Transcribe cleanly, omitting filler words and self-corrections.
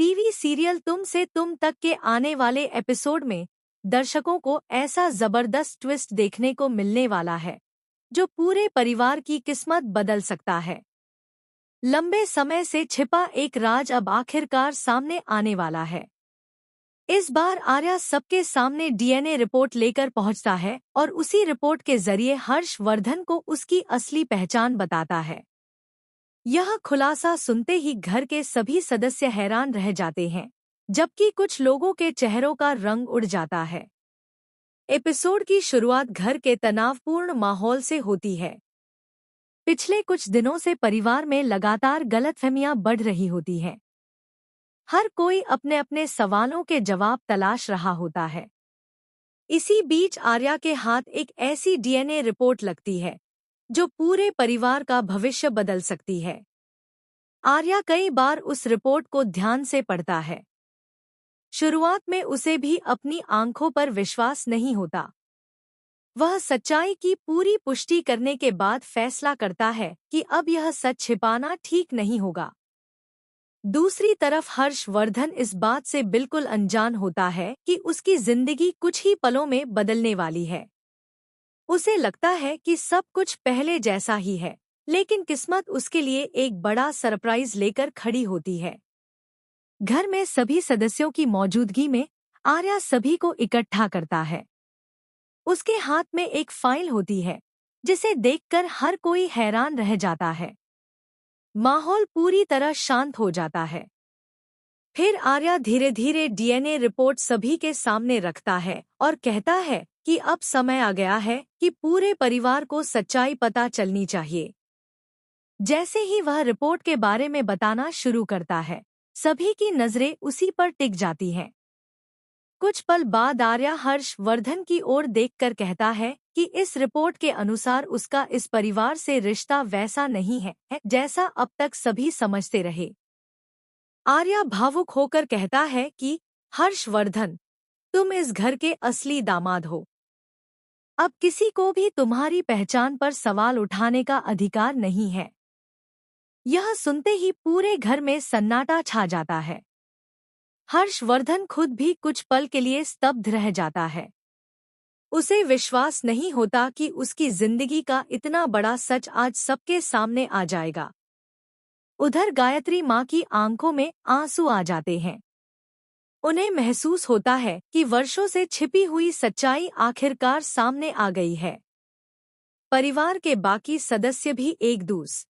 TV serial तुम से तुम तक के आने वाले एपिसोड में दर्शकों को ऐसा जबरदस्त ट्विस्ट देखने को मिलने वाला है जो पूरे परिवार की किस्मत बदल सकता है। लंबे समय से छिपा एक राज अब आखिरकार सामने आने वाला है। इस बार आर्या सबके सामने डीएनए रिपोर्ट लेकर पहुंचता है और उसी रिपोर्ट के जरिए हर्षवर्धन को उसकी असली पहचान बताता है। यह खुलासा सुनते ही घर के सभी सदस्य हैरान रह जाते हैं, जबकि कुछ लोगों के चेहरों का रंग उड़ जाता है। एपिसोड की शुरुआत घर के तनावपूर्ण माहौल से होती है। पिछले कुछ दिनों से परिवार में लगातार गलतफहमियां बढ़ रही होती हैं। हर कोई अपने अपने सवालों के जवाब तलाश रहा होता है। इसी बीच आर्या के हाथ एक ऐसी डीएनए रिपोर्ट लगती है जो पूरे परिवार का भविष्य बदल सकती है। आर्या कई बार उस रिपोर्ट को ध्यान से पढ़ता है। शुरुआत में उसे भी अपनी आंखों पर विश्वास नहीं होता। वह सच्चाई की पूरी पुष्टि करने के बाद फैसला करता है कि अब यह सच छिपाना ठीक नहीं होगा। दूसरी तरफ हर्षवर्धन इस बात से बिल्कुल अनजान होता है कि उसकी जिंदगी कुछ ही पलों में बदलने वाली है। उसे लगता है कि सब कुछ पहले जैसा ही है, लेकिन किस्मत उसके लिए एक बड़ा सरप्राइज लेकर खड़ी होती है। घर में सभी सदस्यों की मौजूदगी में आर्या सभी को इकट्ठा करता है। उसके हाथ में एक फाइल होती है जिसे देखकर हर कोई हैरान रह जाता है। माहौल पूरी तरह शांत हो जाता है। फिर आर्या धीरे धीरे डीएनए रिपोर्ट सभी के सामने रखता है और कहता है कि अब समय आ गया है कि पूरे परिवार को सच्चाई पता चलनी चाहिए। जैसे ही वह रिपोर्ट के बारे में बताना शुरू करता है, सभी की नजरें उसी पर टिक जाती हैं। कुछ पल बाद आर्या हर्षवर्धन की ओर देखकर कहता है कि इस रिपोर्ट के अनुसार उसका इस परिवार से रिश्ता वैसा नहीं है जैसा अब तक सभी समझते रहे। आर्या भावुक होकर कहता है कि हर्षवर्धन, तुम इस घर के असली दामाद हो। अब किसी को भी तुम्हारी पहचान पर सवाल उठाने का अधिकार नहीं है। यह सुनते ही पूरे घर में सन्नाटा छा जाता है। हर्षवर्धन खुद भी कुछ पल के लिए स्तब्ध रह जाता है। उसे विश्वास नहीं होता कि उसकी जिंदगी का इतना बड़ा सच आज सबके सामने आ जाएगा। उधर गायत्री माँ की आंखों में आंसू आ जाते हैं। उन्हें महसूस होता है कि वर्षों से छिपी हुई सच्चाई आखिरकार सामने आ गई है। परिवार के बाकी सदस्य भी एक दूसरे